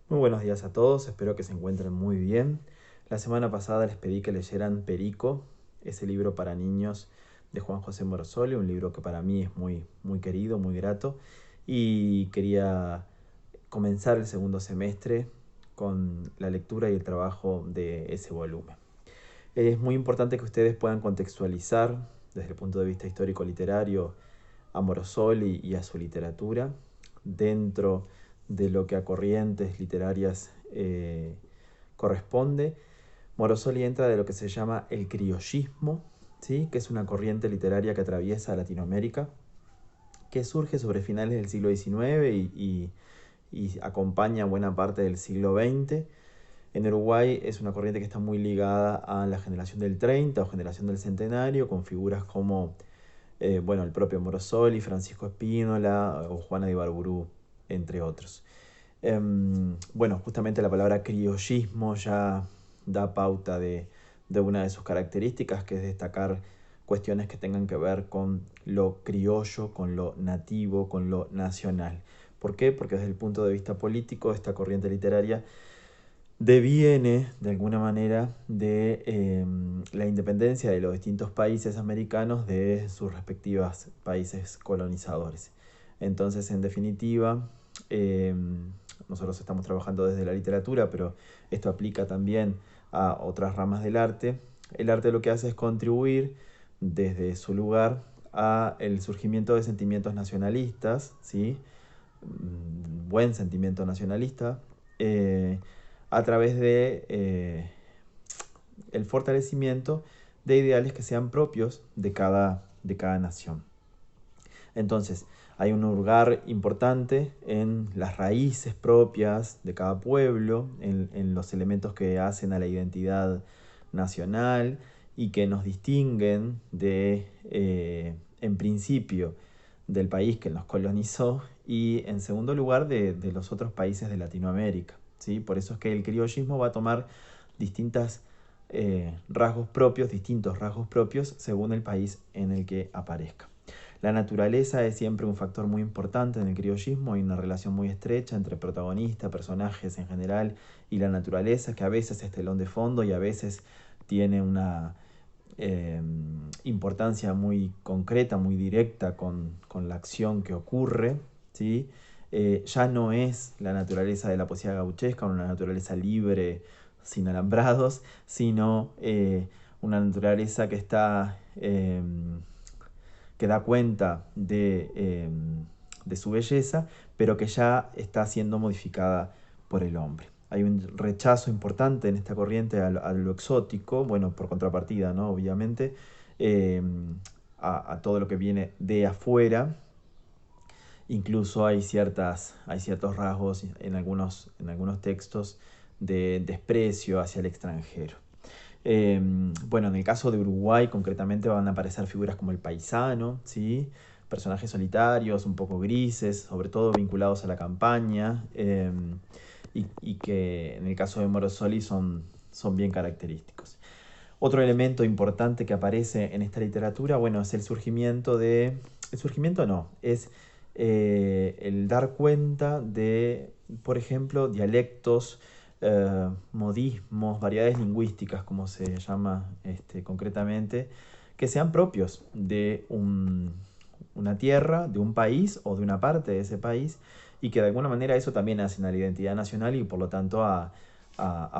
Muy buenos días a todos, espero que se encuentren muy bien. La semana pasada les pedí que leyeran Perico, ese libro para niños de Juan José Morosoli, un libro que para mí es muy querido, muy grato, y quería comenzar el segundo semestre con la lectura y el trabajo de ese volumen. Es muy importante que ustedes puedan contextualizar desde el punto de vista histórico-literario a Morosoli y a su literatura dentro de lo que a corrientes literarias corresponde. Morosoli entra de lo que se llama el criollismo, ¿sí? Que es una corriente literaria que atraviesa Latinoamérica, que surge sobre finales del siglo XIX y acompaña buena parte del siglo XX. En Uruguay es una corriente que está muy ligada a la generación del 30 o generación del centenario, con figuras como el propio Morosoli, Francisco Espínola o Juana de Ibarburu, entre otros. Justamente la palabra criollismo ya da pauta de una de sus características, que es destacar cuestiones que tengan que ver con lo criollo, con lo nativo, con lo nacional. ¿Por qué? Porque desde el punto de vista político, esta corriente literaria deviene de alguna manera de la independencia de los distintos países americanos de sus respectivos países colonizadores. Entonces, en definitiva, eh, nosotros estamos trabajando desde la literatura, pero esto aplica también a otras ramas del arte. El arte lo que hace es contribuir desde su lugar a el surgimiento de sentimientos nacionalistas, ¿sí? Buen sentimiento nacionalista, a través de el fortalecimiento de ideales que sean propios de cada nación. Entonces, hay un lugar importante en las raíces propias de cada pueblo, en los elementos que hacen a la identidad nacional y que nos distinguen en principio, del país que nos colonizó y en segundo lugar de los otros países de Latinoamérica. ¿Sí? Por eso es que el criollismo va a tomar distintos distintos rasgos propios según el país en el que aparezca. La naturaleza es siempre un factor muy importante en el criollismo. Hay una relación muy estrecha entre protagonista, personajes en general y la naturaleza, que a veces es telón de fondo y a veces tiene una importancia muy concreta, muy directa con la acción que ocurre. ¿Sí? Ya no es la naturaleza de la poesía gauchesca, una naturaleza libre, sin alambrados, sino una naturaleza que está que da cuenta de su belleza, pero que ya está siendo modificada por el hombre. Hay un rechazo importante en esta corriente a lo exótico, bueno, por contrapartida, ¿no? Obviamente, eh, a todo lo que viene de afuera. Incluso hay ciertos rasgos en algunos textos de desprecio hacia el extranjero. En el caso de Uruguay concretamente van a aparecer figuras como el paisano, ¿sí? Personajes solitarios, un poco grises, sobre todo vinculados a la campaña, y que en el caso de Morosoli son bien característicos. Otro elemento importante que aparece en esta literatura, bueno, es el surgimiento de... El surgimiento no, es el dar cuenta de, por ejemplo, dialectos, modismos, variedades lingüísticas, como se llama concretamente, que sean propios de una tierra, de un país o de una parte de ese país, y que de alguna manera eso también hace a la identidad nacional y por lo tanto a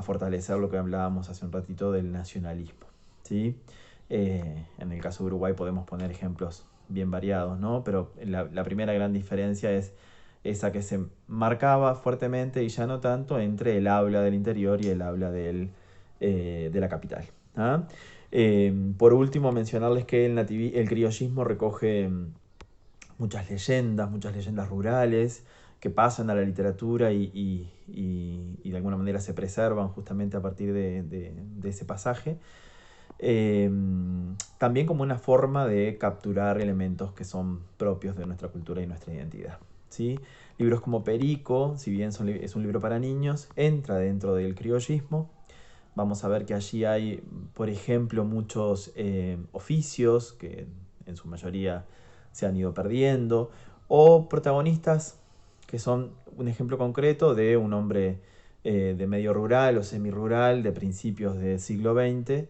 fortalecer lo que hablábamos hace un ratito del nacionalismo. ¿Sí? En el caso de Uruguay podemos poner ejemplos bien variados, ¿no? Pero la primera gran diferencia es esa que se marcaba fuertemente y ya no tanto entre el habla del interior y el habla de la capital. ¿Ah? Por último, mencionarles que el criollismo recoge muchas leyendas rurales que pasan a la literatura y de alguna manera se preservan justamente a partir de ese pasaje. Eh, También como una forma de capturar elementos que son propios de nuestra cultura y nuestra identidad. ¿Sí? Libros como Perico, si bien es un libro para niños, entra dentro del criollismo. Vamos a ver que allí hay, por ejemplo, muchos oficios que en su mayoría se han ido perdiendo, o protagonistas que son un ejemplo concreto de un hombre de medio rural o semirural de principios del siglo XX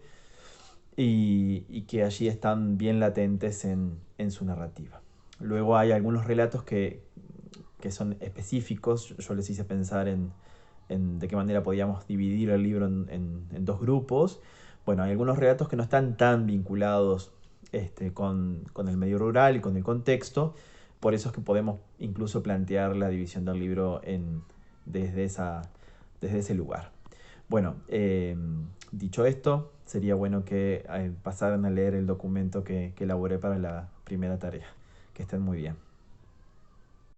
y que allí están bien latentes en su narrativa. Luego hay algunos relatos que son específicos. Yo les hice pensar en de qué manera podíamos dividir el libro en dos grupos. Bueno, hay algunos relatos que no están tan vinculados con el medio rural y con el contexto. Por eso es que podemos incluso plantear la división del libro desde, desde ese lugar. Bueno, dicho esto, sería bueno que pasaran a leer el documento que elaboré para la primera tarea. Que estén muy bien.